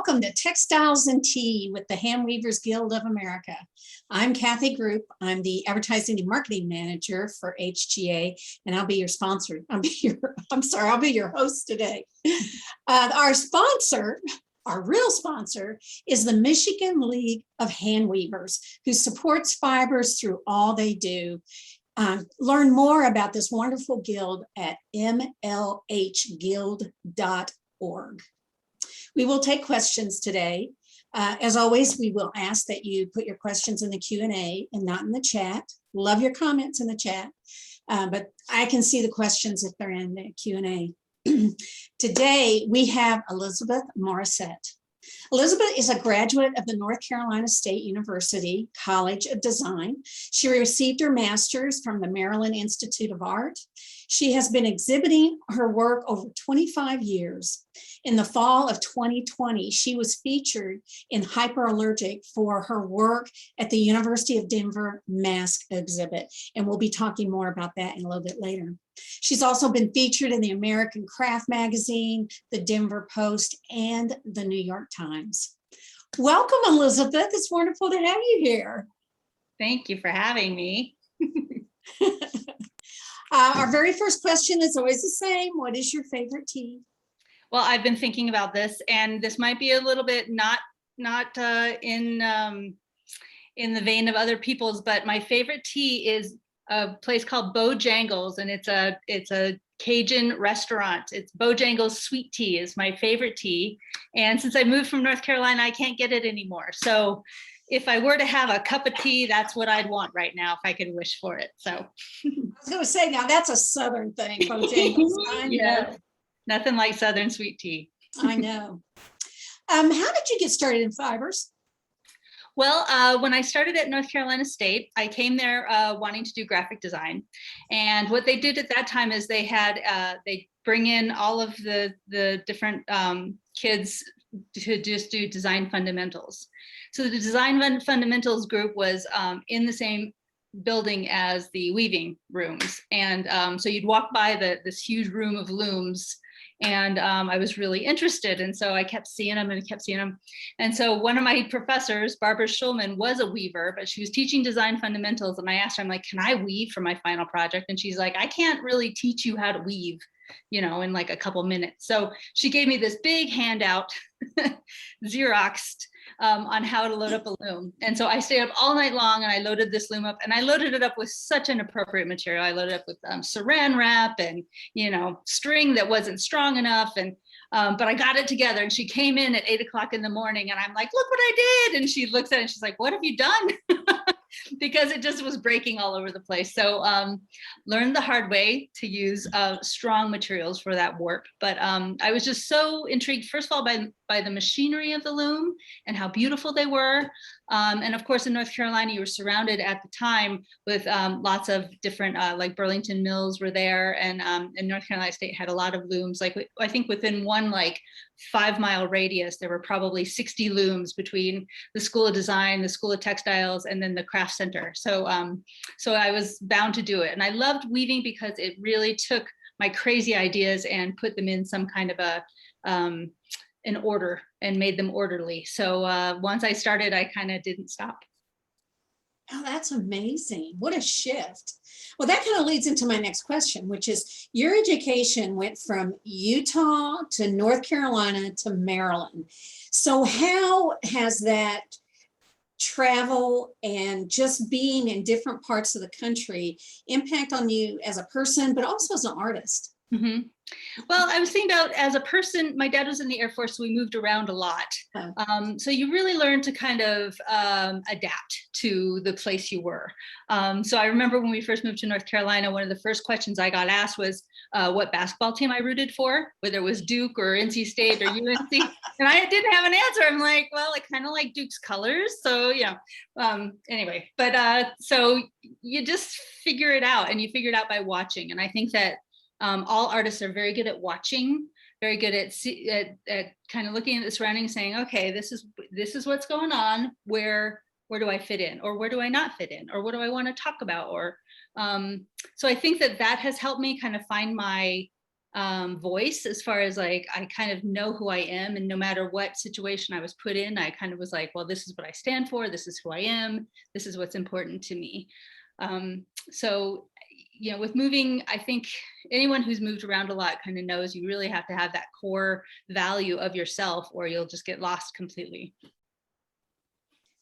welcome to Textiles and Tea with the Handweavers Guild of America. I'm Kathy Group. I'm the Advertising and Marketing Manager for HGA, and I'll be your sponsor. I'll be your host today. Our sponsor, our real sponsor, is the Michigan League of Handweavers, who supports fibers through all they do. Learn more about this wonderful guild at mlhguild.org. We will take questions today. As always, we will ask that you put your questions in the Q&A and not in the chat. Love your comments in the chat, but I can see the questions if they're in the Q&A. Today, we have Elizabeth Morisette. Elizabeth is a graduate of the North Carolina State University College of Design. She received her master's from the Maryland Institute of Art. She has been exhibiting her work over 25 years. In the fall of 2020, she was featured in Hyperallergic for her work at the University of Denver mask exhibit. And we'll be talking more about that in a little bit later. She's also been featured in the American Craft Magazine, the Denver Post, and the New York Times. Welcome, Elizabeth. It's wonderful to have you here. Thank you for having me. Our very first question is always the same. What is your favorite tea? Well, I've been thinking about this, and this might be a little bit not in the vein of other people's, but my favorite tea is a place called Bojangles, and it's a Cajun restaurant. It's Bojangles sweet tea is my favorite tea, and since I moved from North Carolina, I can't get it anymore. So if I were to have a cup of tea, that's what I'd want right now if I could wish for it. So I was going to say, now that's a Southern thing, Bojangles. I know. Yeah, nothing like Southern sweet tea. I know. How did you get started in fibers? Well, when I started at North Carolina State, I came there wanting to do graphic design. And what they did at that time is they bring in all of the different kids to just do design fundamentals. So the design fundamentals group was in the same building as the weaving rooms. And so you'd walk by this huge room of looms, and I was really interested. And so I kept seeing them and kept seeing them. And so one of my professors, Barbara Schulman, was a weaver, but she was teaching design fundamentals. And I asked her, I'm like, can I weave for my final project? And she's like, I can't really teach you how to weave, in like a couple minutes. So she gave me this big handout, Xeroxed, on how to load up a loom. And so I stayed up all night long and I loaded this loom up, and I loaded it up with such an appropriate material. I loaded it up with saran wrap and, string that wasn't strong enough. And, but I got it together, and she came in at 8 o'clock in the morning, and I'm like, look what I did. And she looks at it and she's like, what have you done? Because it just was breaking all over the place. So learned the hard way to use strong materials for that work. But I was just so intrigued, first of all, by the machinery of the loom and how beautiful they were. And of course, in North Carolina, you were surrounded at the time with lots of different, like Burlington Mills were there, and North Carolina State had a lot of looms. Like I think within one 5-mile radius, there were probably 60 looms between the School of Design, the School of Textiles, and then the Craft Center. So so I was bound to do it. And I loved weaving because it really took my crazy ideas and put them in some kind of an order and made them orderly. So once I started, I kind of didn't stop. Oh, that's amazing. What a shift. Well, that kind of leads into my next question, which is your education went from Utah to North Carolina to Maryland. So how has that travel and just being in different parts of the country impact on you as a person, but also as an artist? Mm-hmm. Well, I was thinking about, as a person, my dad was in the Air Force, so we moved around a lot. So you really learn to kind of adapt to the place you were. So I remember when we first moved to North Carolina, one of the first questions I got asked was what basketball team I rooted for, whether it was Duke or NC State or UNC. And I didn't have an answer. I'm like, well, I kind of like Duke's colors. So, anyway, but so you just figure it out, and you figure it out by watching. And I think that all artists are very good at watching, very good at kind of looking at the surroundings, saying, okay, this is what's going on. Where do I fit in, or where do I not fit in, or what do I want to talk about? Or so I think that has helped me kind of find my voice, as far as like, I kind of know who I am, and no matter what situation I was put in, I kind of was like, well, this is what I stand for, this is who I am, this is what's important to me. So, you know, with moving, I think anyone who's moved around a lot kind of knows you really have to have that core value of yourself, or you'll just get lost completely.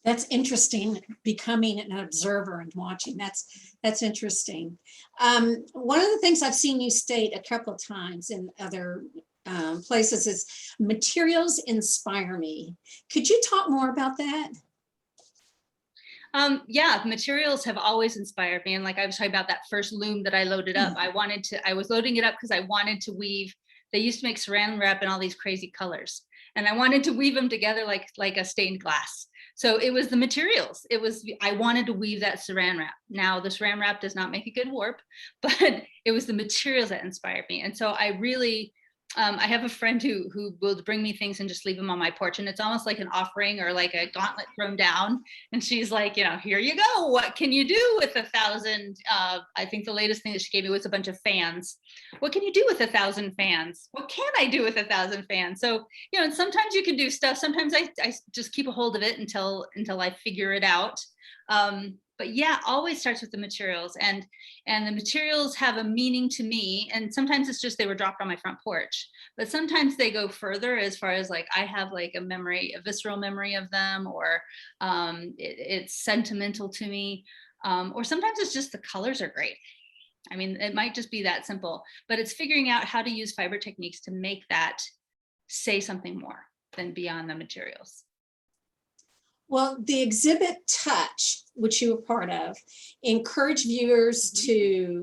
That's interesting, becoming an observer and watching. That's interesting. One of the things I've seen you state a couple of times in other places is materials inspire me. Could you talk more about that? Yeah, materials have always inspired me. And like I was talking about that first loom that I loaded up, I was loading it up because I wanted to weave. They used to make saran wrap in all these crazy colors, and I wanted to weave them together like a stained glass. So it was the materials. I wanted to weave that saran wrap. Now the saran wrap does not make a good warp, but it was the materials that inspired me. And so I really, I have a friend who will bring me things and just leave them on my porch, and it's almost like an offering or like a gauntlet thrown down. And she's like, you know, here you go. What can you do with 1,000? I think the latest thing that she gave me was a bunch of fans. What can you do with 1,000 fans? What can I do with 1,000 fans? So, you know, and sometimes you can do stuff. Sometimes I just keep a hold of it until I figure it out. But yeah, always starts with the materials, and the materials have a meaning to me. And sometimes it's just they were dropped on my front porch, but sometimes they go further, as far as like I have like a memory, a visceral memory of them, or it's sentimental to me, or sometimes it's just the colors are great. I mean, it might just be that simple, but it's figuring out how to use fiber techniques to make that say something more than beyond the materials. Well, the exhibit Touch, which you were part of, encourage viewers to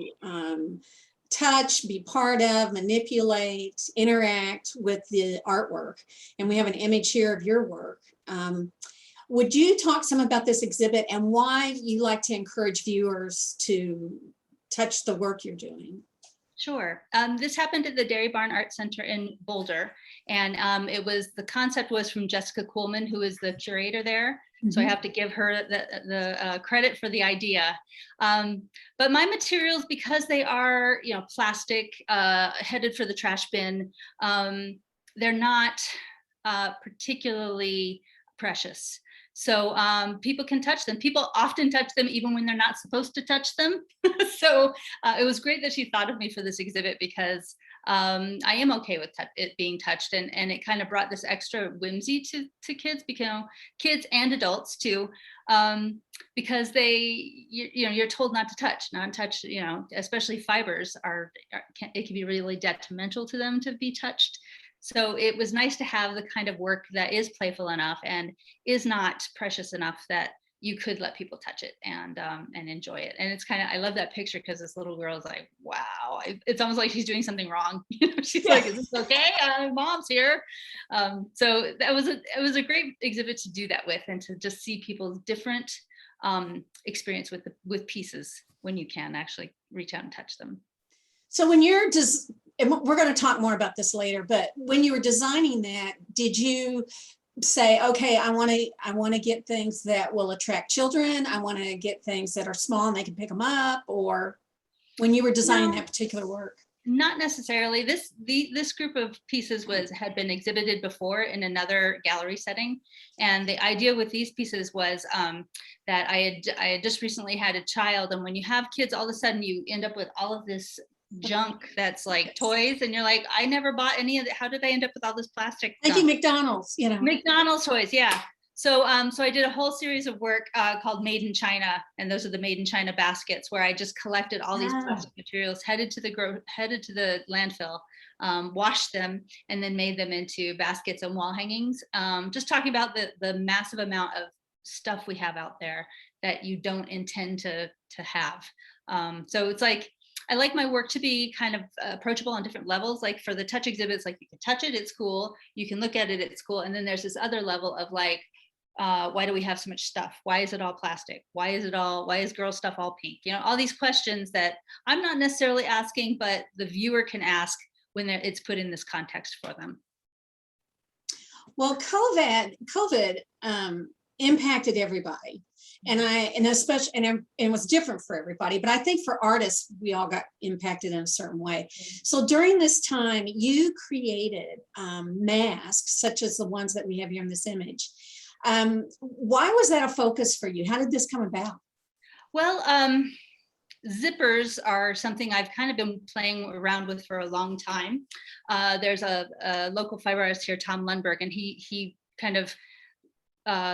touch, be part of, manipulate, interact with the artwork. And we have an image here of your work. Would you talk some about this exhibit and why you like to encourage viewers to touch the work you're doing? Sure. This happened at the Dairy Barn Art Center in Boulder. And the concept was from Jessica Kuhlman, who is the curator there. So I have to give her the credit for the idea. But my materials, because they are, you know, plastic, headed for the trash bin, they're not particularly precious. So people can touch them. People often touch them even when they're not supposed to touch them. So it was great that she thought of me for this exhibit, because I am okay with it being touched, and it kind of brought this extra whimsy to kids, because kids and adults too, because you're told not to touch, you know, especially fibers it can be really detrimental to them to be touched. So it was nice to have the kind of work that is playful enough and is not precious enough that you could let people touch it and enjoy it. And it's kind of, I love that picture, because this little girl is like, wow, it's almost like she's doing something wrong. You know, she's like, is this okay? Mom's here. So it was a great exhibit to do that with, and to just see people's different experience with pieces when you can actually reach out and touch them. So when you're just, and we're going to talk more about this later, but when you were designing that, did you say, okay, I want to get things that will attract children, I want to get things that are small and they can pick them up? Or when you were designing that particular work? Not necessarily. This group of pieces had been exhibited before in another gallery setting, and the idea with these pieces was that I had just recently had a child, and when you have kids, all of a sudden you end up with all of this junk that's like toys, and you're like, I never bought any of it. How did I end up with all this plastic? Thank you, McDonald's. You know, McDonald's toys, yeah. So I did a whole series of work called Made in China, and those are the Made in China baskets, where I just collected all these plastic materials, headed to the landfill, washed them, and then made them into baskets and wall hangings. Just talking about the massive amount of stuff we have out there that you don't intend to have. So it's like, I like my work to be kind of approachable on different levels. Like for the touch exhibits, like you can touch it, it's cool. You can look at it, it's cool. And then there's this other level of like, why do we have so much stuff? Why is it all plastic? Why is girl stuff all pink? You know, all these questions that I'm not necessarily asking, but the viewer can ask when it's put in this context for them. Well, COVID impacted everybody. And especially, and it was different for everybody, but I think for artists, we all got impacted in a certain way. So during this time, you created masks, such as the ones that we have here in this image. Why was that a focus for you? How did this come about? Well, zippers are something I've kind of been playing around with for a long time. There's a local fiber artist here, Tom Lundberg, and he kind of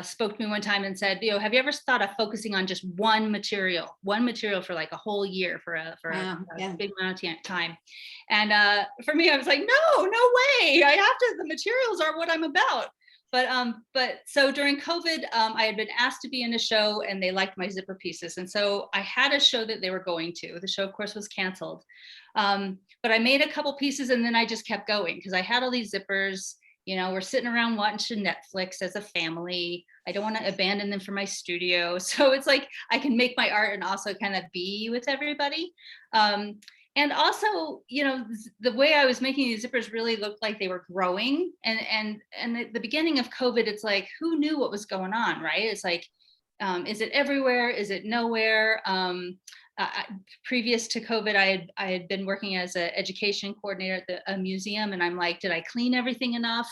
spoke to me one time and said, have you ever thought of focusing on just one material for like a whole year for a big amount of time? And for me, I was like, no way. The materials are what I'm about. But so during COVID, I had been asked to be in a show and they liked my zipper pieces. And so I had a show that they were going to. The show, of course, was canceled. But I made a couple pieces and then I just kept going because I had all these zippers. We're sitting around watching Netflix as a family. I don't want to abandon them for my studio. So it's like I can make my art and also kind of be with everybody. And also, the way I was making these zippers really looked like they were growing. And at the beginning of COVID, it's like, who knew what was going on, right? It's like, is it everywhere? Is it nowhere? Previous to COVID, I had been working as an education coordinator at a museum, and I'm like, did I clean everything enough?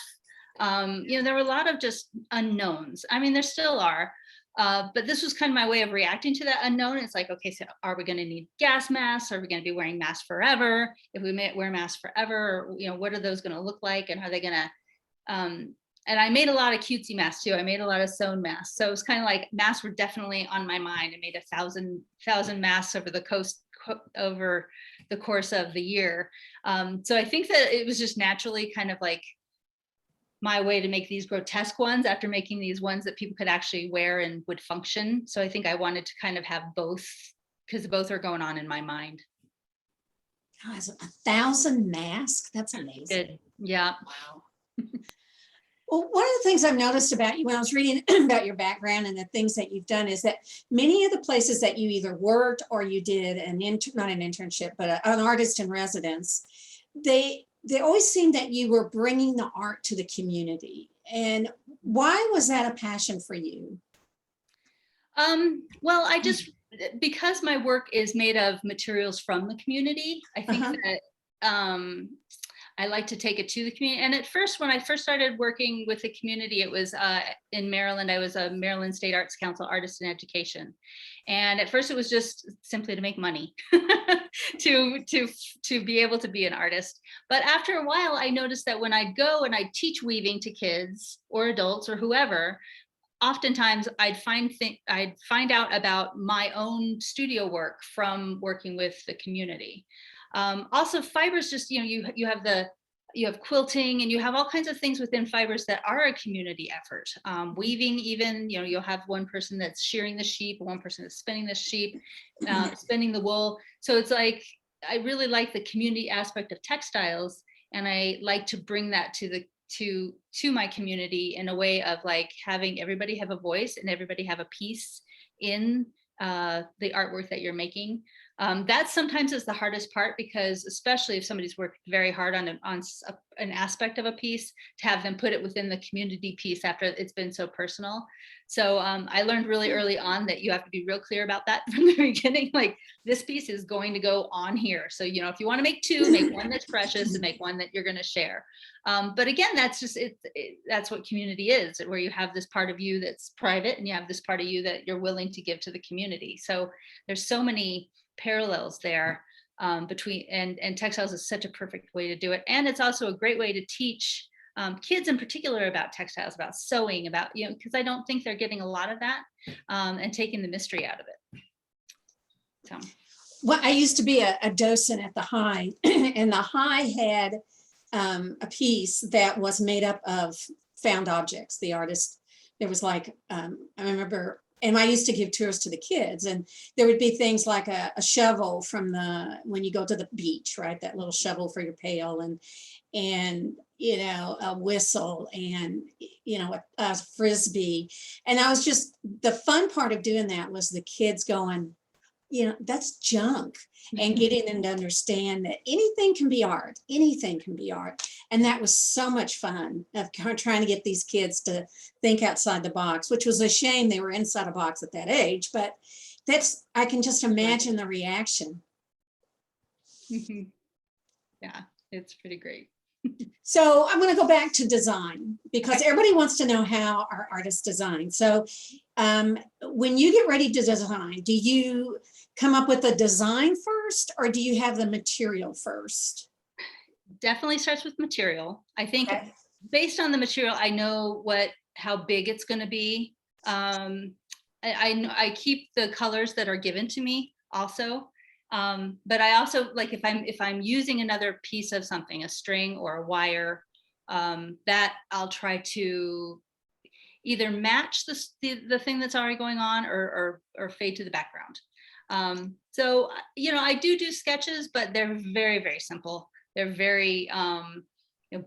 There were a lot of just unknowns. I mean, there still are, but this was kind of my way of reacting to that unknown. It's like, okay, so are we going to need gas masks? Are we going to be wearing masks forever? If we wear masks forever, what are those going to look like? And are they going to, and I made a lot of cutesy masks too. I made a lot of sewn masks. So it was kind of like masks were definitely on my mind. I made 1,000 masks over the course of the year. So I think that it was just naturally kind of like my way to make these grotesque ones after making these ones that people could actually wear and would function. So I think I wanted to kind of have both because both are going on in my mind. Guys, 1,000 masks? That's amazing. Good. Yeah. Wow. Well, one of the things I've noticed about you when I was reading about your background and the things that you've done is that many of the places that you either worked or you did not an internship, but an artist in residence, they always seemed that you were bringing the art to the community. And why was that a passion for you? Well, because my work is made of materials from the community, I think that I like to take it to the community. And at first, when I first started working with the community, it was in Maryland. I was a Maryland State Arts Council artist in education. And at first it was just simply to make money to be able to be an artist. But after a while, I noticed that when I'd go and I'd teach weaving to kids or adults or whoever, oftentimes I'd find out about my own studio work from working with the community. Also, fibers, just you have quilting and you have all kinds of things within fibers that are a community effort. Weaving, even you'll have one person that's shearing the sheep, one person that's spinning the sheep, spinning the wool. So it's like I really like the community aspect of textiles, and I like to bring that to my community in a way of like having everybody have a voice and everybody have a piece in the artwork that you're making. That sometimes is the hardest part, because especially if somebody's worked very hard on an aspect of a piece, to have them put it within the community piece after it's been so personal. So I learned really early on that you have to be real clear about that from the beginning. Like, this piece is going to go on here. So, if you want to make two, make one that's precious and make one that you're going to share. But again, that's just that's what community is, where you have this part of you that's private and you have this part of you that you're willing to give to the community. So there's so many parallels there between, and textiles is such a perfect way to do it. And it's also a great way to teach kids in particular about textiles, about sewing, about, because I don't think they're getting a lot of that, and taking the mystery out of it. So. Well, I used to be a docent at the High, and the High had a piece that was made up of found objects. The artist, there was like, I remember, and I used to give tours to the kids, and there would be things like a shovel from when you go to the beach, right? That little shovel for your pail, and a whistle, and a frisbee. And I was just, the fun part of doing that was the kids going, that's junk, and getting them to understand that anything can be art, anything can be art. And that was so much fun of trying to get these kids to think outside the box, which was a shame they were inside a box at that age, but I can just imagine the reaction. Yeah, it's pretty great. So I'm going to go back to design because everybody wants to know how our artists design. So when you get ready to design, do you come up with a design first, or do you have the material first? Definitely starts with material. I think based on the material, I know how big it's going to be. I keep the colors that are given to me also. But I also, like, if I'm using another piece of something, a string or a wire, that I'll try to either match the thing that's already going on or fade to the background. So, I do sketches, but they're very, very simple. They're very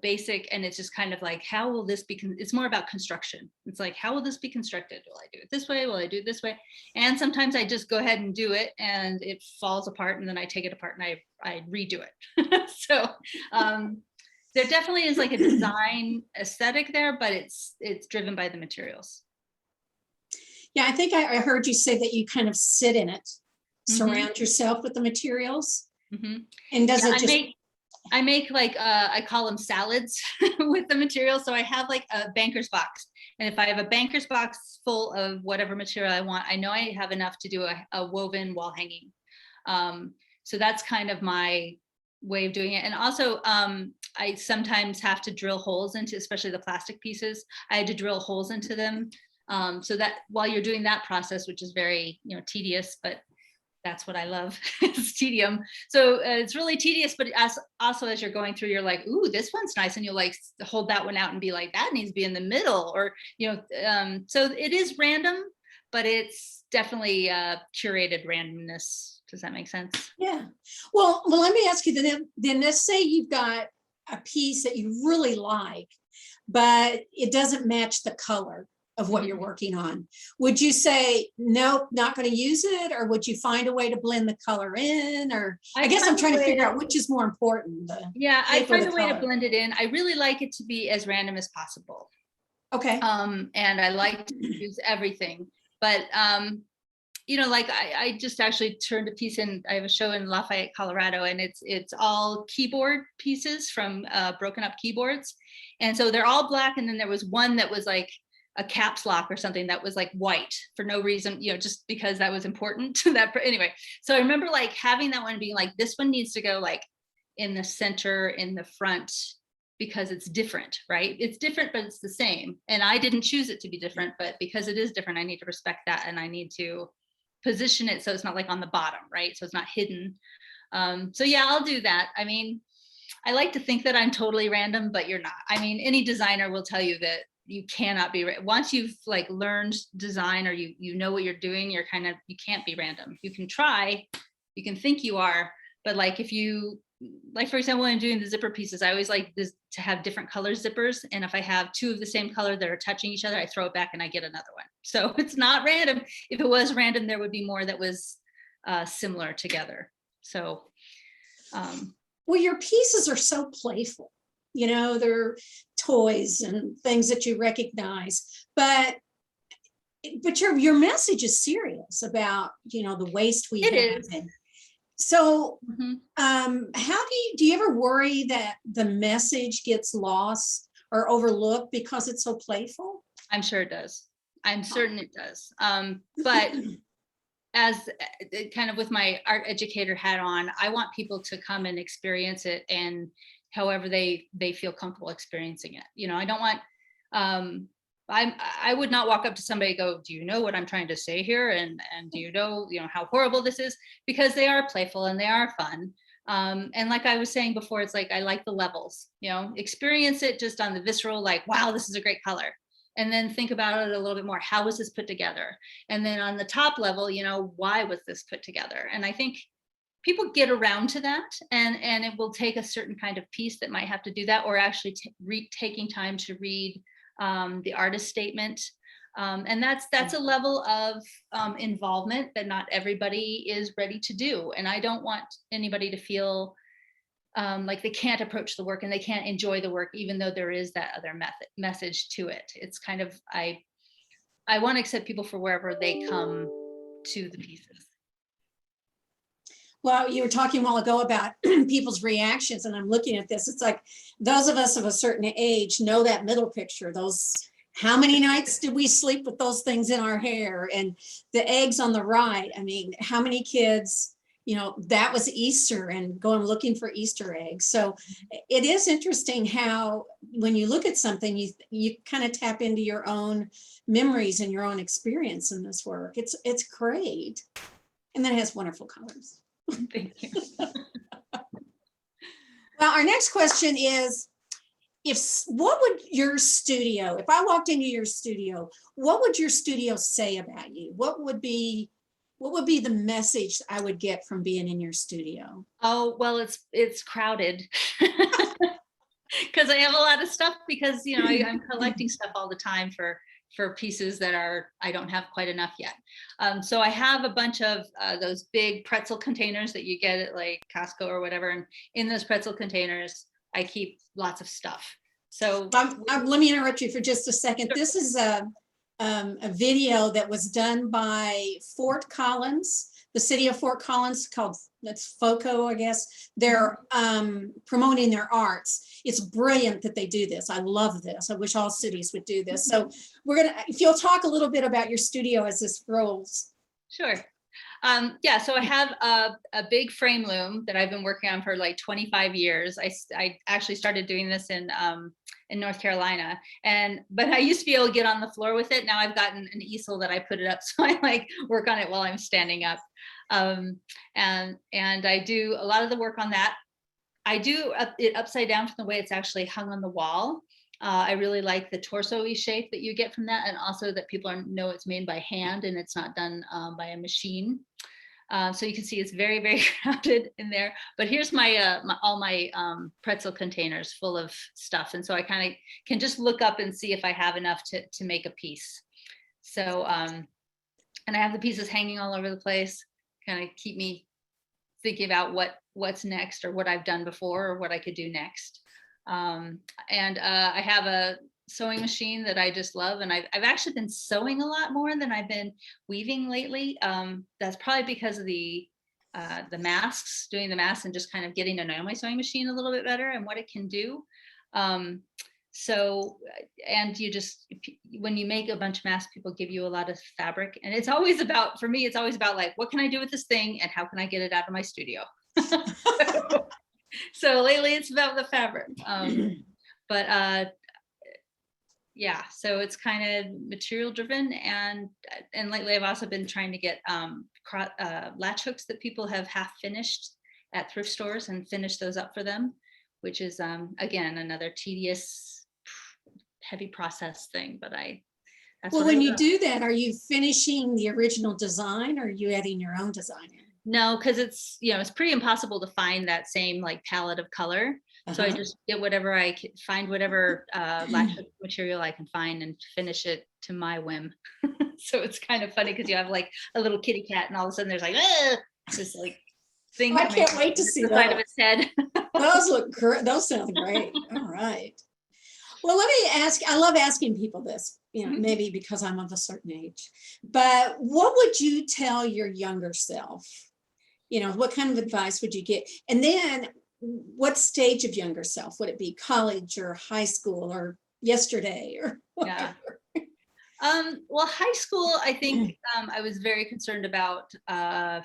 basic, and it's just kind of like, how will this be? It's more about construction. It's like, how will this be constructed? Will I do it this way? Will I do it this way? And sometimes I just go ahead and do it, and it falls apart, and then I take it apart and I redo it. So there definitely is like a design aesthetic there, but it's driven by the materials. Yeah, I think I heard you say that you kind of sit in it, surround yourself with the materials. And does it just... I make like, I call them salads with the material. So I have like a banker's box. And if I have a banker's box full of whatever material I want, I know I have enough to do a woven wall hanging. So that's kind of my way of doing it. And also, I sometimes have to drill holes into, especially the plastic pieces, I had to drill holes into them. So that while you're doing that process, which is very, tedious, but that's what I love, it's tedium. So it's really tedious, but also as you're going through, you're like, ooh, this one's nice. And you'll like hold that one out and be like, that needs to be in the middle, or, so it is random, but it's definitely curated randomness. Does that make sense? Yeah. Well, let me ask you then let's say you've got a piece that you really like, but it doesn't match the color of what you're working on. Would you say, nope, not going to use it? Or would you find a way to blend the color in? Or I guess I'm trying to figure out which is more important. I find a way to blend it in. I really like it to be as random as possible. Okay. And I like to use everything, but like I just actually turned a piece in. I have a show in Lafayette, Colorado, and it's all keyboard pieces from broken up keyboards. And so they're all black. And then there was one that was like a caps lock or something that was like white for no reason, just because that was important to that. Anyway, so I remember like having that one being like, this one needs to go like in the center, in the front, because it's different, right? It's different, but it's the same. And I didn't choose it to be different, but because it is different, I need to respect that. And I need to position it so it's not like on the bottom, right? So it's not hidden. So yeah, I'll do that. I mean, I like to think that I'm totally random, but you're not. I mean, any designer will tell you that you cannot be, once you've like learned design, or you know what you're doing, you can't be random. You can try, you can think you are, but like if you, like for example, when I'm doing the zipper pieces, I always like this to have different color zippers. And if I have two of the same color that are touching each other, I throw it back and I get another one. So it's not random. If it was random, there would be more that was similar together. So. Well, your pieces are so playful. They're toys and things that you recognize, but your message is serious about, the waste we have. So how do you ever worry that the message gets lost or overlooked because it's so playful? I'm sure it does. I'm certain it does. But as kind of with my art educator hat on, I want people to come and experience it, and however they feel comfortable experiencing it. I don't want, I would not walk up to somebody and go, do you know what I'm trying to say here? And do you know how horrible this is? Because they are playful and they are fun. And like I was saying before, it's like, I like the levels, experience it just on the visceral, like, wow, this is a great color. And then think about it a little bit more. How was this put together? And then on the top level, why was this put together? And I think people get around to that, and it will take a certain kind of piece that might have to do that, or actually taking time to read the artist statement. And that's a level of involvement that not everybody is ready to do. And I don't want anybody to feel like they can't approach the work and they can't enjoy the work, even though there is that other message to it. It's kind of, I want to accept people for wherever they come to the pieces. Well, you were talking a while ago about people's reactions, and I'm looking at this. It's like those of us of a certain age know that middle picture. Those, how many nights did we sleep with those things in our hair? And the eggs on the right. I mean, how many kids, you know, that was Easter and going looking for Easter eggs. So it is interesting how when you look at something, you kind of tap into your own memories and your own experience in this work. It's great. And then it has wonderful colors. Thank you. Well, our next question is, what would your studio, if I walked into your studio, what would your studio say about you? What would be the message I would get from being in your studio? Oh, well, it's crowded because I have a lot of stuff because, you know, I'm collecting stuff all the time for pieces that I don't have quite enough yet. So I have a bunch of those big pretzel containers that you get at like Costco or whatever. And in those pretzel containers, I keep lots of stuff. So let me interrupt you for just a second. Sure. This is a video that was done by Fort Collins, the city of Fort Collins, called, that's FOCO, I guess. They're promoting their arts. It's brilliant that they do this. I love this. I wish all cities would do this. So we're gonna, if you'll talk a little bit about your studio as this grows. Sure. Yeah, so I have a big frame loom that I've been working on for like 25 years. I actually started doing this in North Carolina, but I used to be able to get on the floor with it. Now I've gotten an easel that I put it up, so I like work on it while I'm standing up. And I do a lot of the work on that. I do it upside down from the way it's actually hung on the wall. I really like the torso-y shape that you get from that, and also that people know it's made by hand and it's not done by a machine. So you can see it's very, very crowded in there. But here's my, all my pretzel containers full of stuff, and so I kind of can just look up and see if I have enough to make a piece. So and I have the pieces hanging all over the place, kind of keep me thinking about what's next, or what I've done before, or what I could do next. And I have a sewing machine that I just love, and I've actually been sewing a lot more than I've been weaving lately. That's probably because of the masks, doing the masks, and just kind of getting to know my sewing machine a little bit better and what it can do. So, and you just, when you make a bunch of masks, people give you a lot of fabric, and it's always about, for me, it's always about like, what can I do with this thing and how can I get it out of my studio? So lately it's about the fabric. But yeah, so it's kind of material driven, and lately I've also been trying to get latch hooks that people have half finished at thrift stores and finish those up for them, which is again another tedious, heavy process thing. But well, when you do that, are you finishing the original design, or are you adding your own design in? No, because it's, you know, it's pretty impossible to find that same like palette of color. So I just get whatever I can find, whatever latch material I can find, and finish it to my whim. So it's kind of funny because you have like a little kitty cat, and all of a sudden there's like this like thing. I can't wait to see the side of its head. Those look great. Those sound great. All right. Well, let me ask. I love asking people this. You know, maybe because I'm of a certain age. But what would you tell your younger self? You know, what kind of advice would you get? And then what stage of younger self? Would it be college or high school or yesterday or whatever? Yeah. Well, high school, I think I was very concerned about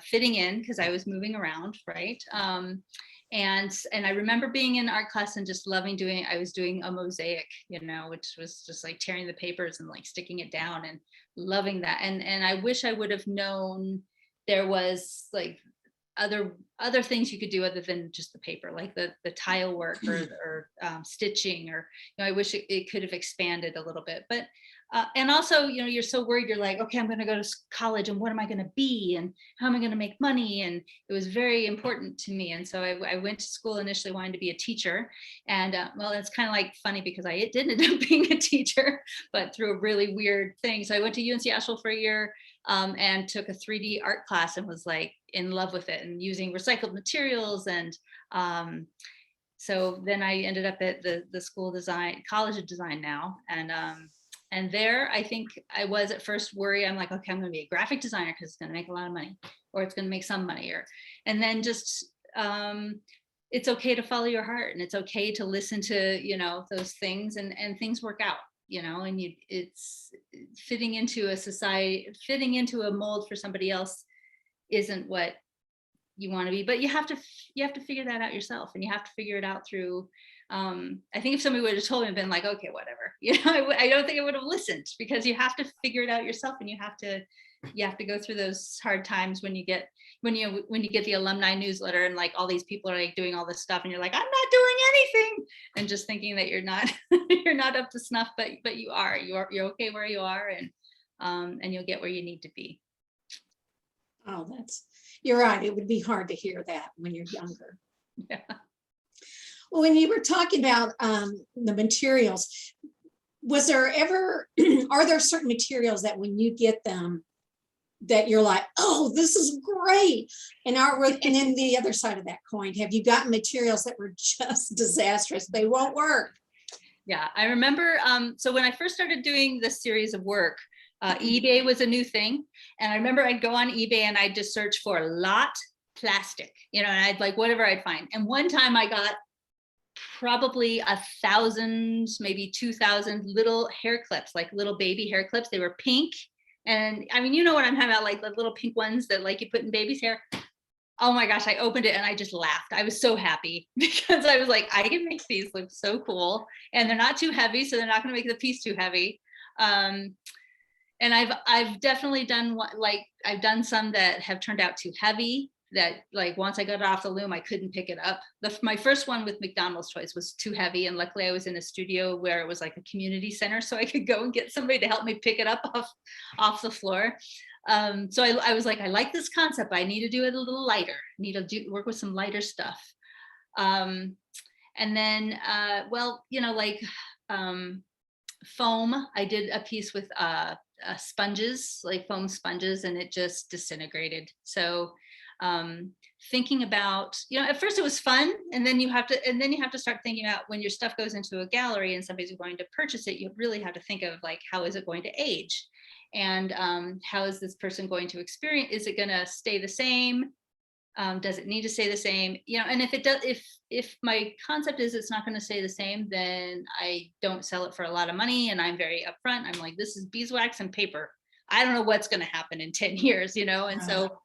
fitting in because I was moving around, right? And I remember being in art class and just loving doing, I was doing a mosaic, you know, which was just like tearing the papers and like sticking it down and loving that. And I wish I would have known there was like other things you could do other than just the paper, like the tile work or stitching, or, you know, I wish it could have expanded a little bit. But And also, you're so worried, you're like, okay, I'm going to go to college and what am I going to be and how am I going to make money? And it was very important to me. And so I went to school initially wanting to be a teacher. And well, it's kind of like funny because I didn't end up being a teacher, but through a really weird thing. So I went to UNC Asheville for a year and took a 3D art class and was like in love with it and using recycled materials. And so then I ended up at the College of Design now. And there, I think I was at first worried. I'm like, okay, I'm going to be a graphic designer because it's going to make a lot of money, or it's going to make some money, and then just it's okay to follow your heart, and it's okay to listen to those things, and things work out, and it's fitting into a society, fitting into a mold for somebody else isn't what you want to be, but you have to figure that out yourself, and you have to figure it out through. I think if somebody would have told me, I'd been like, okay, whatever. I don't think I would have listened, because you have to figure it out yourself, and you have to go through those hard times when you get the alumni newsletter and like all these people are like doing all this stuff, and you're like, I'm not doing anything, and just thinking that you're not you're not up to snuff, but you're okay where you are, and you'll get where you need to be. Oh, you're right. It would be hard to hear that when you're younger. Yeah. Well, when you were talking about the materials, are there certain materials that when you get them that you're like, oh, this is great? And then the other side of that coin, have you gotten materials that were just disastrous? They won't work. Yeah, I remember. So when I first started doing this series of work, eBay was a new thing. And I remember I'd go on eBay and I'd just search for lot plastic, and I'd like whatever I'd find. And one time I got probably 1,000, maybe 2,000 little hair clips, like little baby hair clips. They were pink. And I mean, you know what I'm talking about, like the little pink ones that like you put in baby's hair. Oh my gosh, I opened it and I just laughed. I was so happy because I was like, I can make these look so cool, and they're not too heavy, so they're not going to make the piece too heavy. And I've definitely done I've done some that have turned out too heavy, that like once I got it off the loom, I couldn't pick it up. My first one with Mcdonald's toys was too heavy, and luckily I was in a studio where it was like a community center, so I could go and get somebody to help me pick it up off the floor. So I was like, I like this concept, but I need to do it a little lighter. I need to work with some lighter stuff. And then, foam. I did a piece with sponges, like foam sponges, and it just disintegrated. So thinking about, at first it was fun, and then you have to start thinking about when your stuff goes into a gallery and somebody's going to purchase it, you really have to think of like, how is it going to age? And how is this person going to experience? Is it going to stay the same? Does it need to stay the same? And if it does, if my concept is it's not going to stay the same, then I don't sell it for a lot of money. And I'm very upfront. I'm like, this is beeswax and paper. I don't know what's going to happen in 10 years, And so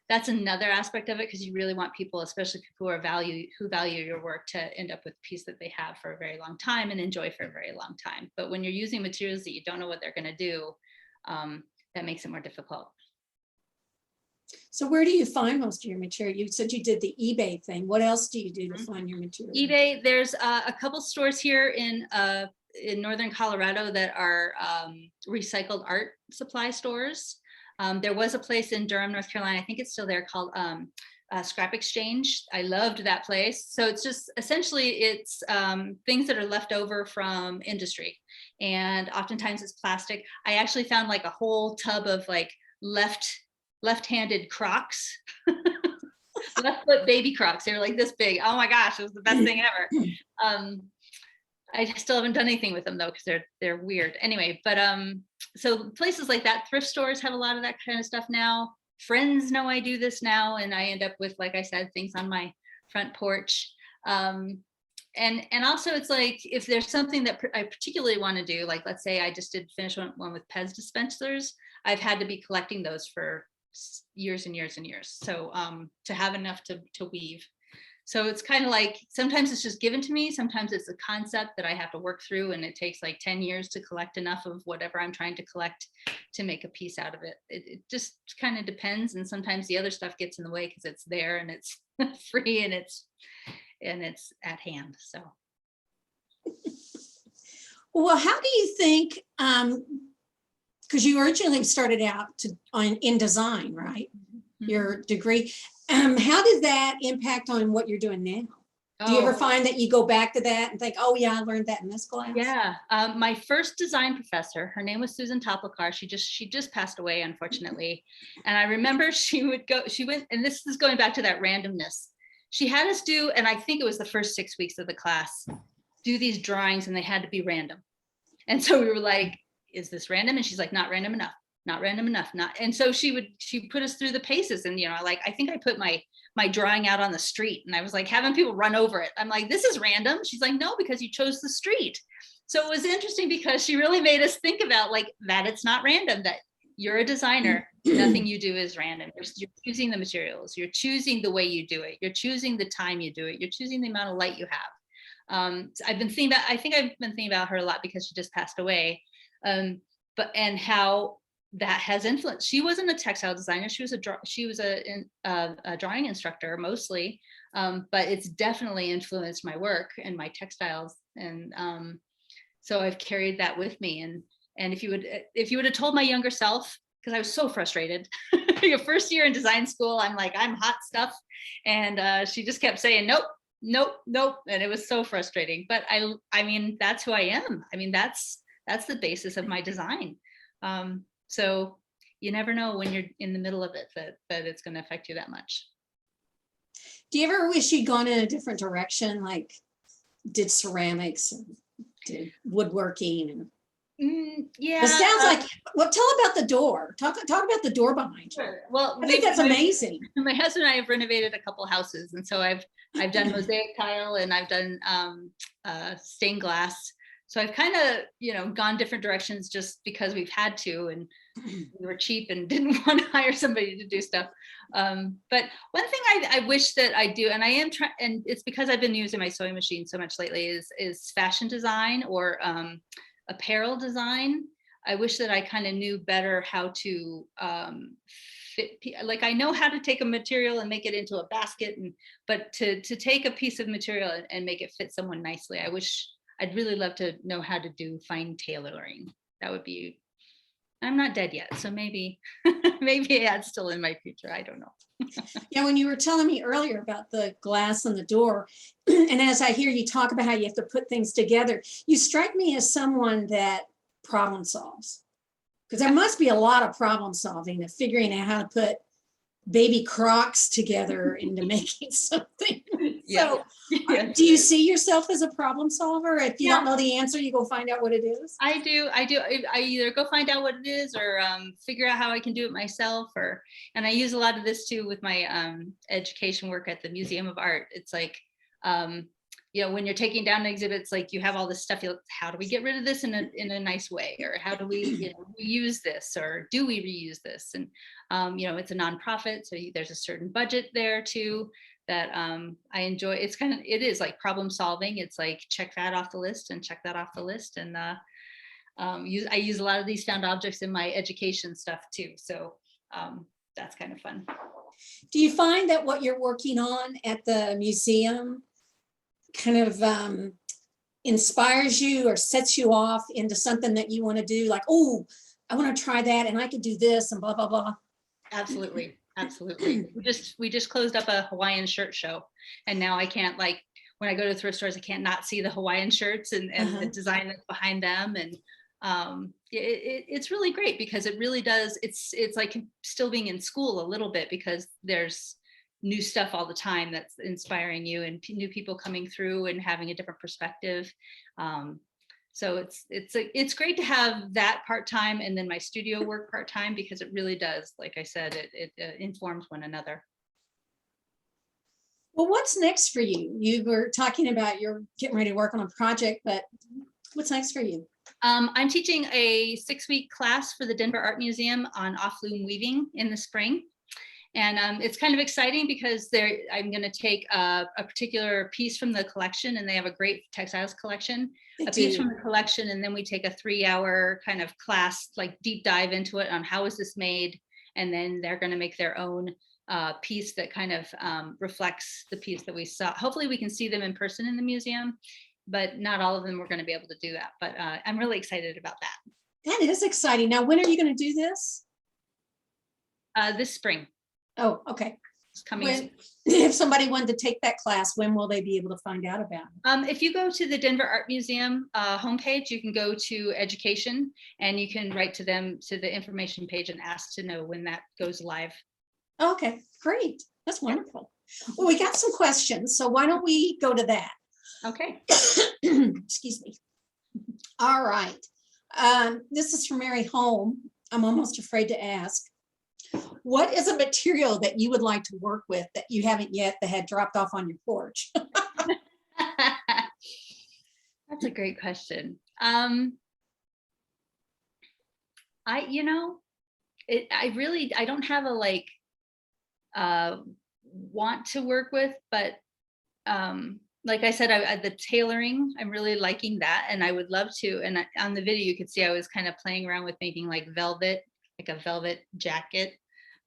that's another aspect of it, because you really want people, especially people who value your work, to end up with a piece that they have for a very long time and enjoy for a very long time. But when you're using materials that you don't know what they're going to do, that makes it more difficult. So where do you find most of your material? You said you did the eBay thing. What else do you do to find your material? eBay, there's a couple stores here in northern Colorado that are recycled art supply stores. There was a place in Durham, North Carolina, I think it's still there, called Scrap Exchange. I loved that place. So it's just essentially it's things that are left over from industry, and oftentimes it's plastic. I actually found like a whole tub of like left-handed Crocs, left foot baby Crocs. They were like this big. Oh my gosh, it was the best thing ever. I still haven't done anything with them though, because they're weird. Anyway, but so places like that, thrift stores have a lot of that kind of stuff now. Friends know I do this now, and I end up with, like I said, things on my front porch. And also it's like, if there's something that I particularly want to do, like let's say I just did finish one with Pez dispensers, I've had to be collecting those for years and years and years. So to have enough to weave. So it's kind of like, sometimes it's just given to me. Sometimes it's a concept that I have to work through, and it takes like 10 years to collect enough of whatever I'm trying to collect to make a piece out of it. It just kind of depends. And sometimes the other stuff gets in the way because it's there and it's free and it's at hand. So. Well, how do you think, because you originally started out in design, right? Mhm. Your degree. How did that impact on what you're doing now? Do you ever Oh, find that you go back to that and think, oh yeah, I learned that in this class? yeah. My first design professor, her name was Susan Toplikar. She just passed away, unfortunately. And I remember she went, and this is going back to that randomness. She had us do, and I think it was the first 6 weeks of the class, do these drawings, and they had to be random. And so we were like, is this random? And she's like, not random enough, not random enough, not. And so she put us through the paces. And, like, I think I put my drawing out on the street, and I was like having people run over it. I'm like, this is random. She's like, no, because you chose the street. So it was interesting because she really made us think about like that. It's not random, that you're a designer. Nothing you do is random. You're choosing the materials. You're choosing the way you do it. You're choosing the time you do it. You're choosing the amount of light you have. So I think I've been thinking about her a lot because she just passed away. And how that has influenced. She wasn't a textile designer. She was a drawing instructor mostly, but it's definitely influenced my work and my textiles. And so I've carried that with me. And if you would have told my younger self, because I was so frustrated, your first year in design school, I'm like, I'm hot stuff, and she just kept saying nope, nope, nope, and it was so frustrating. But I mean, that's who I am. I mean, that's the basis of my design. So you never know when you're in the middle of it that it's going to affect you that much. Do you ever wish you'd gone in a different direction, like did ceramics and did woodworking? And yeah, it sounds like, well, tell about the door. Talk about the door behind you. sure. Well, I think that's amazing. My husband and I have renovated a couple houses, and so I've done mosaic tile, and I've done stained glass. So I've kind of, gone different directions just because we've had to, and we were cheap and didn't want to hire somebody to do stuff. But one thing I wish that I do, and I am trying, and it's because I've been using my sewing machine so much lately, is fashion design or apparel design. I wish that I kind of knew better how to fit, like I know how to take a material and make it into a basket, but to take a piece of material and make it fit someone nicely, I'd really love to know how to do fine tailoring. That would be, I'm not dead yet, so maybe that's still in my future. I don't know. Yeah, when you were telling me earlier about the glass on the door, and as I hear you talk about how you have to put things together, you strike me as someone that problem solves. Because there must be a lot of problem solving of figuring out how to put baby Crocs together into making something. Yeah. So do you see yourself as a problem solver? If you don't know the answer, you go find out what it is? I do. I either go find out what it is or figure out how I can do it myself, and I use a lot of this too with my education work at the Museum of Art. It's like, when you're taking down exhibits, like you have all this stuff, how do we get rid of this in a nice way? Or how do we reuse this? Or do we reuse this? And, it's a nonprofit, so there's a certain budget there too that I enjoy. It is like problem solving. It's like, check that off the list and check that off the list. And I use a lot of these found objects in my education stuff too. So that's kind of fun. Do you find that what you're working on at the museum kind of inspires you or sets you off into something that you want to do? Like, oh, I want to try that, and I could do this, and blah, blah, blah. Absolutely. We just closed up a Hawaiian shirt show, and now I can't, like, when I go to thrift stores, I can't not see the Hawaiian shirts and the design that's behind them. And it's really great because it really does. It's like still being in school a little bit, because there's new stuff all the time that's inspiring you, and new people coming through and having a different perspective. So it's great to have that part-time and then my studio work part-time, because it really does, like I said, it informs one another. Well, what's next for you? You were talking about you're getting ready to work on a project, but what's next for you? I'm teaching a 6-week class for the Denver Art Museum on off-loom weaving in the spring. And it's kind of exciting because I'm going to take a particular piece from the collection, and they have a great textiles collection, a piece from the collection, and then we take a 3-hour kind of class, like deep dive into it on how is this made, and then they're going to make their own piece that kind of reflects the piece that we saw. Hopefully we can see them in person in the museum. but not all of them were going to be able to do that. But I'm really excited about that. That is exciting. Now, when are you going to do this? This spring. Oh, okay. It's coming. When, if somebody wanted to take that class, when will they be able to find out about it? If you go to the Denver Art Museum homepage, you can go to education and you can write to them to the information page and ask to know when that goes live. Okay, great. That's wonderful. Well, we got some questions, so why don't we go to that? Okay. Excuse me. All right. This is from Mary Holm. I'm almost afraid to ask. What is a material that you would like to work with that you haven't yet that had dropped off on your porch? That's a great question. I don't have a want to work with, but like I said, the tailoring, I'm really liking that, and I would love to. And on the video, you could see I was kind of playing around with making like velvet, like a velvet jacket.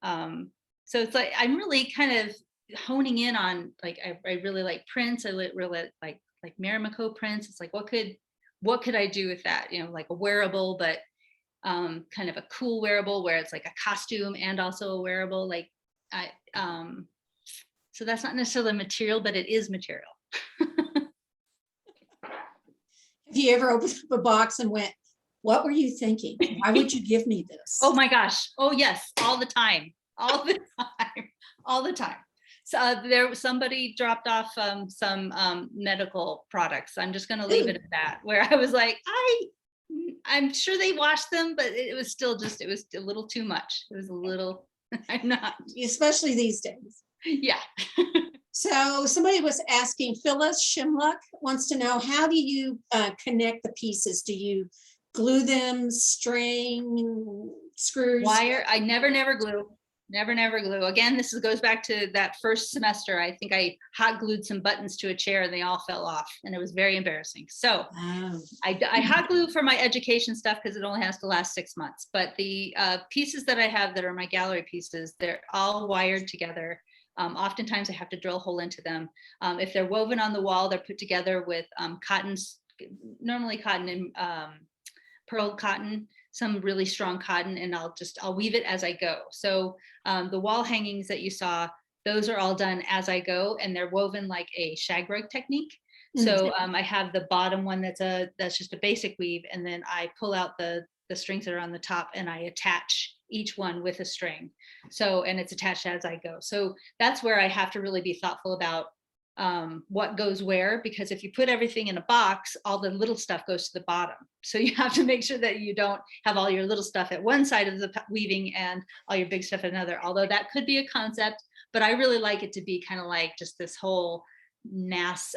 So it's like I'm really kind of honing in on like I really like prints. I really like Marimekko prints. It's like what could I do with that? You know, like a wearable, but kind of a cool wearable where it's like a costume and also a wearable. Like so that's not necessarily material, but it is material. Have you ever opened up a box and went, what were you thinking? Why would you give me this? Oh my gosh. Oh yes. All the time. All the time. All the time. So somebody dropped off some medical products. I'm just going to leave it at that, where I was like, I'm sure they washed them, but it was still it was a little too much. It was a little, I'm not. Especially these days. Yeah. So somebody was asking, Phyllis Shimluck wants to know, how do you connect the pieces? Do you glue them, string, screws? Wire. I never glue. Never glue. Again, this goes back to that first semester. I think I hot glued some buttons to a chair and they all fell off, and it was very embarrassing. So I hot glue for my education stuff because it only has to last 6 months. But the pieces that I have that are my gallery pieces, they're all wired together. Oftentimes I have to drill a hole into them. If they're woven on the wall, they're put together with cotton, normally cotton and pearl cotton, some really strong cotton, and I'll weave it as I go. So the wall hangings that you saw, those are all done as I go, and they're woven like a shag rug technique. So I have the bottom one that's just a basic weave, and then I pull out the strings that are on the top and I attach each one with a string. So, and it's attached as I go. So that's where I have to really be thoughtful about what goes where, because if you put everything in a box, all the little stuff goes to the bottom. So you have to make sure that you don't have all your little stuff at one side of the weaving and all your big stuff at another, although that could be a concept, but I really like it to be kind of like just this whole mass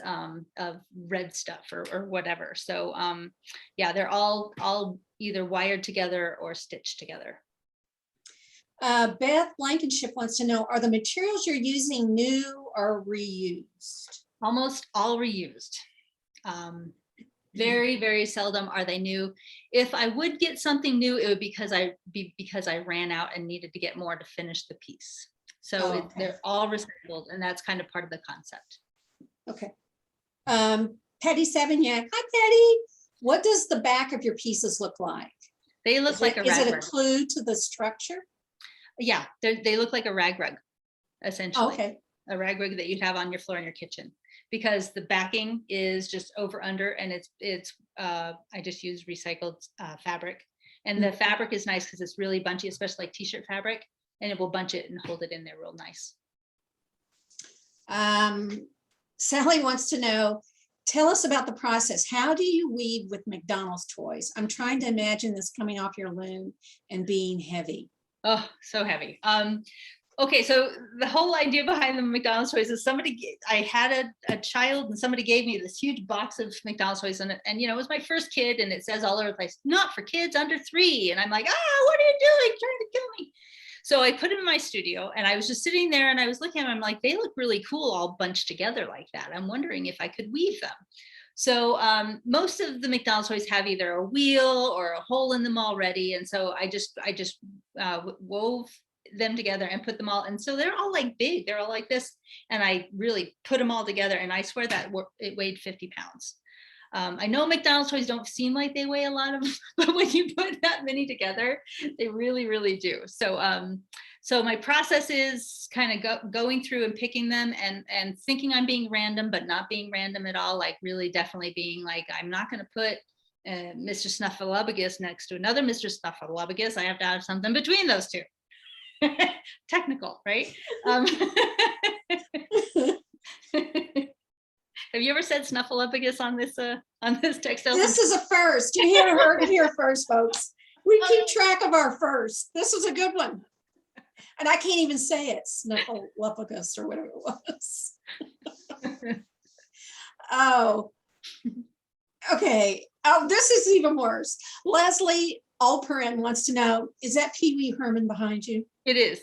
of red stuff or whatever. So yeah, they're all either wired together or stitched together. Beth Blankenship wants to know, are the materials you're using new or reused? Almost all reused. Very, very seldom are they new. If I would get something new, it would be because I ran out and needed to get more to finish the piece. So they're all recycled, and that's kind of part of the concept. Okay. Patty Savignac. Hi, Patty. What does the back of your pieces look like? They look like a rag rug. Is it a clue to the structure? Yeah, they look like a rag rug, essentially. Okay. A rag rug that you'd have on your floor in your kitchen, because the backing is just over under, and it's I just use recycled fabric, and the fabric is nice because it's really bunchy, especially like t-shirt fabric, and it will bunch it and hold it in there real nice. Sally wants to know, tell us about the process. How do you weave with Mcdonald's toys? I'm trying to imagine this coming off your loom and being heavy. Oh, so heavy. Okay, so the whole idea behind the McDonald's toys is I had a child and somebody gave me this huge box of McDonald's toys, and you know, it was my first kid, and it says all over the place, not for kids under 3. And I'm like, what are you doing? Trying to kill me. So I put them in my studio, and I was just sitting there and I was looking at them. I'm like, they look really cool all bunched together like that. I'm wondering if I could weave them. So most of the McDonald's toys have either a wheel or a hole in them already. And so I just wove them together and put them all. And so they're all like big, they're all like this. And I really put them all together. And I swear that it weighed 50 pounds. I know McDonald's toys don't seem like they weigh a lot of, but when you put that many together, they really, really do. So, so my process is kind of going through and picking them and thinking I'm being random, but not being random at all. Like really definitely being like, I'm not going to put Mr. Snuffleupagus next to another Mr. Snuffleupagus. I have to have something between those two. Technical, right? Have you ever said Snuffleupagus on this textile? This is a first. You heard it here first, folks. We keep track of our first. This was a good one. And I can't even say it, Snuffleupagus or whatever it was. Oh, okay. Oh, this is even worse. Leslie Alperin wants to know, is that Pee Wee Herman behind you? It is.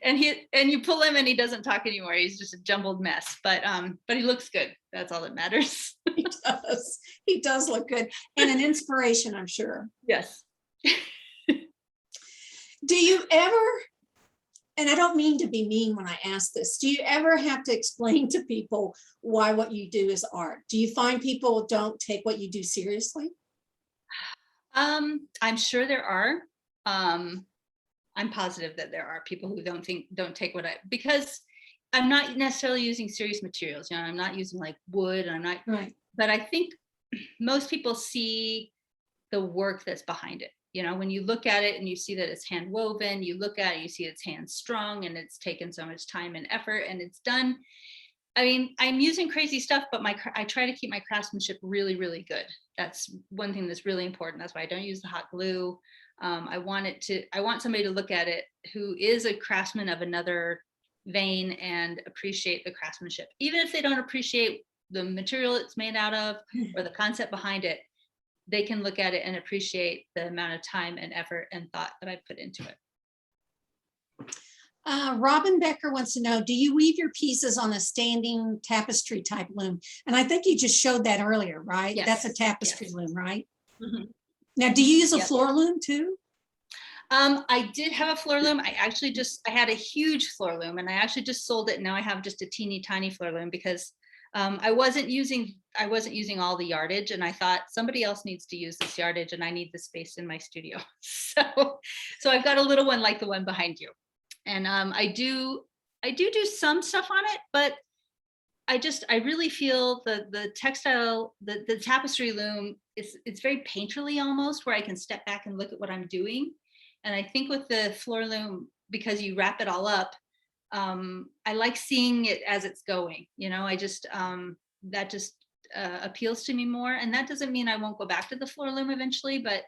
And you pull him and he doesn't talk anymore. He's just a jumbled mess, but he looks good. That's all that matters. He does. He does look good and an inspiration, I'm sure. Yes. Do you ever, and I don't mean to be mean when I ask this, do you ever have to explain to people why what you do is art? Do you find people don't take what you do seriously? I'm sure there are. I'm positive that there are people who don't take because I'm not necessarily using serious materials. You know, I'm not using like wood, and I'm not, right. But I think most people see the work that's behind it. You know, when you look at it and you see that it's hand woven, you look at it, you see it's hand strung, and it's taken so much time and effort, and it's done. I mean, I'm using crazy stuff, but I try to keep my craftsmanship really, really good. That's one thing that's really important. That's why I don't use the hot glue. I want somebody to look at it who is a craftsman of another vein and appreciate the craftsmanship. Even if they don't appreciate the material it's made out of or the concept behind it, they can look at it and appreciate the amount of time and effort and thought that I put into it. Robin Becker wants to know, do you weave your pieces on a standing tapestry type loom? And I think you just showed that earlier, right? Yes. That's a tapestry Yes. loom, right? Mm-hmm. Now, do you use a floor loom too? I did have a floor loom. I had a huge floor loom, and I actually just sold it. Now I have just a teeny tiny floor loom because I wasn't using all the yardage, and I thought somebody else needs to use this yardage, and I need the space in my studio. So I've got a little one like the one behind you, and I do some stuff on it, but I really feel the tapestry loom, it's very painterly almost, where I can step back and look at what I'm doing. And I think with the floor loom, because you wrap it all up, I like seeing it as it's going. You know, that just appeals to me more. And that doesn't mean I won't go back to the floor loom eventually, but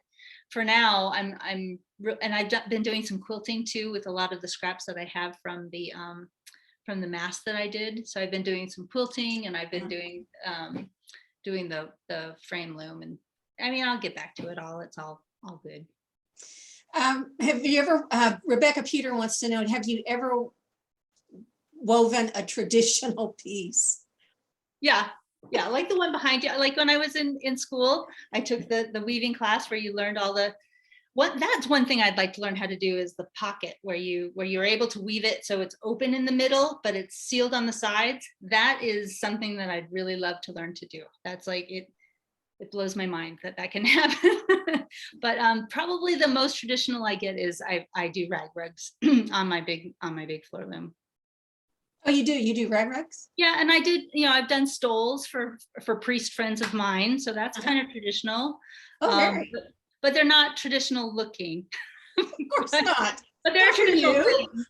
for now, and I've been doing some quilting too with a lot of the scraps that I have from the mask that I did. So I've been doing some quilting, and I've been doing the frame loom, and I mean, I'll get back to it all. It's all good. Have you ever, Rebecca Peter wants to know, have you ever woven a traditional piece? Yeah, like the one behind you. Like when I was in school, I took the weaving class where you learned all that's one thing I'd like to learn how to do, is the pocket where you're able to weave it so it's open in the middle, but it's sealed on the sides. That is something that I'd really love to learn to do. That's like it blows my mind that can happen. But probably the most traditional I get is I do rag rugs on my big floor loom. Oh, you do rag rugs? Yeah, and I did, I've done stoles for priest friends of mine, so that's kind of traditional. Oh, very. But they're not traditional looking. Of course not. But they're traditional things.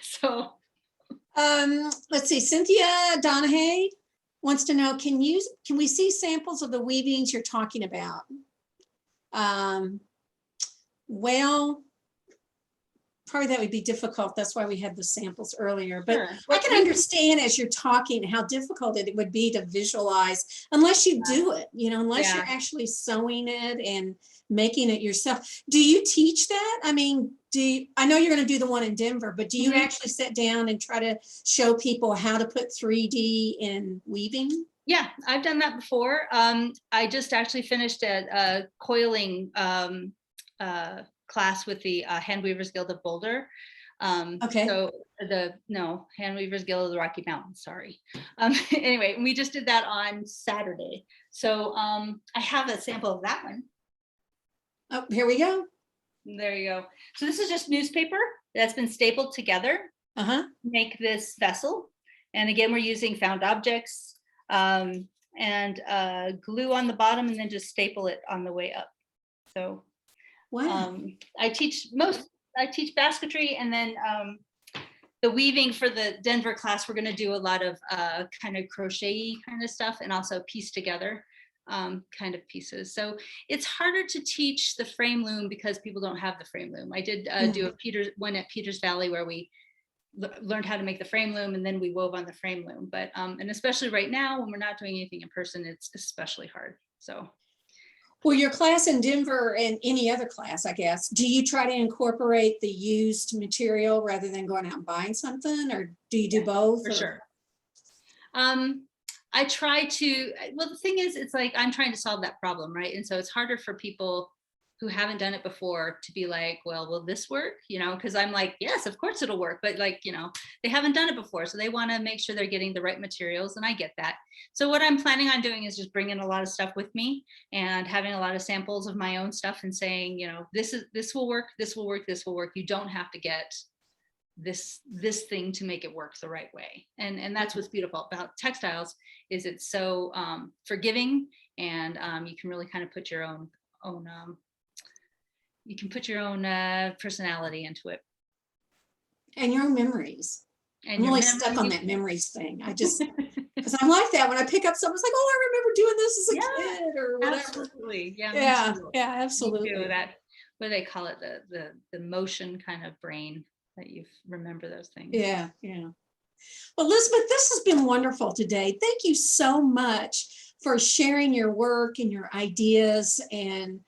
So let's see, Cynthia Donahue wants to know, can we see samples of the weavings you're talking about? Well, probably that would be difficult. That's why we had the samples earlier. But sure. I can understand as you're talking how difficult it would be to visualize unless you do it, unless you're actually sewing it and making it yourself. Do you teach that? I mean, I know you're going to do the one in Denver, but do you actually sit down and try to show people how to put 3D in weaving? Yeah, I've done that before. I just actually finished a coiling class with the Handweavers Guild of Boulder. Okay. So Handweavers Guild of the Rocky Mountains, sorry. Anyway, we just did that on Saturday. So I have a sample of that one. Oh, here we go. There you go. So this is just newspaper that's been stapled together Uh-huh. to make this vessel. And again, we're using found objects and glue on the bottom and then just staple it on the way up. So Wow. I teach basketry, and then the weaving for the Denver class, we're going to do a lot of kind of crochet kind of stuff, and also piece together kind of pieces. So it's harder to teach the frame loom because people don't have the frame loom. I did do one at Peters Valley where we learned how to make the frame loom, and then we wove on the frame loom. But and especially right now when we're not doing anything in person, it's especially hard. So. Well, your class in Denver and any other class, I guess, do you try to incorporate the used material rather than going out and buying something, or do you do both? For sure. I try to, well, the thing is, it's like, I'm trying to solve that problem, right? And so it's harder for people who haven't done it before to be like, well, will this work? You know, because I'm like, yes, of course it'll work. But like, you know, they haven't done it before. So they want to make sure they're getting the right materials. And I get that. So what I'm planning on doing is just bringing a lot of stuff with me and having a lot of samples of my own stuff and saying, you know, this will work, this will work, this will work. You don't have to get this thing to make it work the right way. And that's what's beautiful about textiles, is it's so forgiving, and you can really kind of put your own you can put your own personality into it. And your own memories. And I'm really stuck on that memories thing. I just, because I'm like that when I pick up something, it's like, oh, I remember doing this as a kid or whatever. Absolutely. Yeah, absolutely. That, what do they call it? The motion kind of brain that you remember those things. Yeah. Well, Elizabeth, this has been wonderful today. Thank you so much for sharing your work and your ideas. And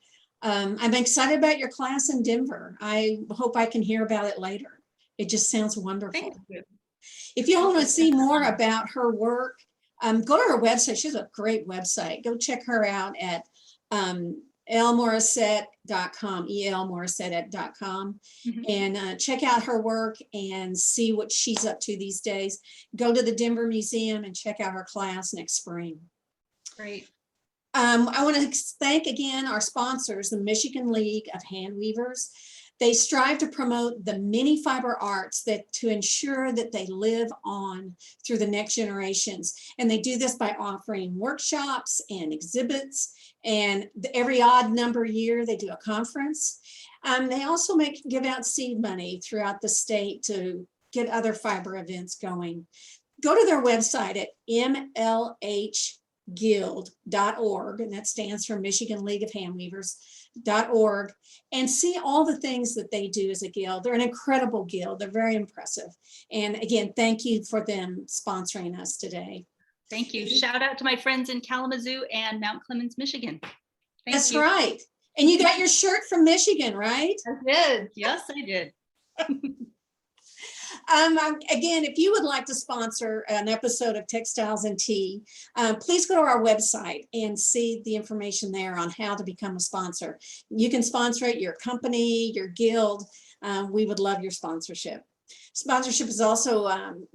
I'm excited about your class in Denver. I hope I can hear about it later. It just sounds wonderful. Thank you. If you want to see more about her work, go to her website. She has a great website. Go check her out at elmorisette.com, elmorisette.com, and check out her work and see what she's up to these days. Go to the Denver Museum and check out her class next spring. Great. I want to thank again our sponsors, the Michigan League of Handweavers. They strive to promote the many fiber arts to ensure that they live on through the next generations. And they do this by offering workshops and exhibits. And every odd number year, they do a conference. They also give out seed money throughout the state to get other fiber events going. Go to their website at mlhguild.org, and that stands for Michigan League of Handweavers.org, and see all the things that they do as a guild. They're an incredible guild. They're very impressive. And again, thank you for them sponsoring us today. Thank you. Shout out to my friends in Kalamazoo and Mount Clemens, Michigan. That's right. And you got your shirt from Michigan, right? I did. Yes, I did. Again, if you would like to sponsor an episode of Textiles and Tea, please go to our website and see the information there on how to become a sponsor. You can sponsor it, your company, your guild. We would love your sponsorship. Sponsorship is also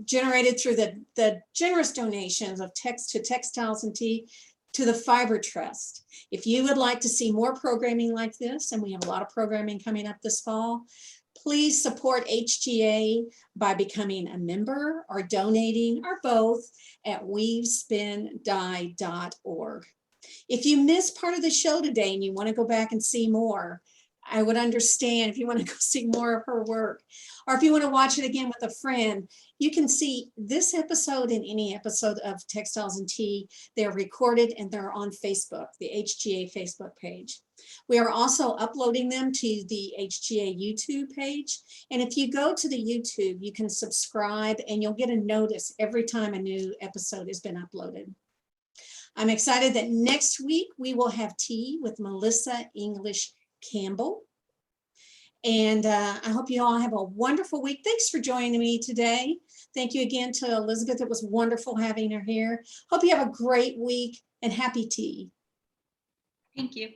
generated through the generous donations of to Textiles and Tea to the Fiber Trust. If you would like to see more programming like this, and we have a lot of programming coming up this fall, please support HGA by becoming a member or donating, or both, at weavespindye.org. If you missed part of the show today and you want to go back and see more, I would understand if you want to go see more of her work. Or if you want to watch it again with a friend, you can see this episode and any episode of Textiles and Tea. They're recorded and they're on Facebook, the HGA Facebook page. We are also uploading them to the HGA YouTube page. And if you go to the YouTube, you can subscribe and you'll get a notice every time a new episode has been uploaded. I'm excited that next week we will have tea with Melissa English Campbell. And I hope you all have a wonderful week. Thanks for joining me today. Thank you again to Elizabeth. It was wonderful having her here. Hope you have a great week and happy tea. Thank you.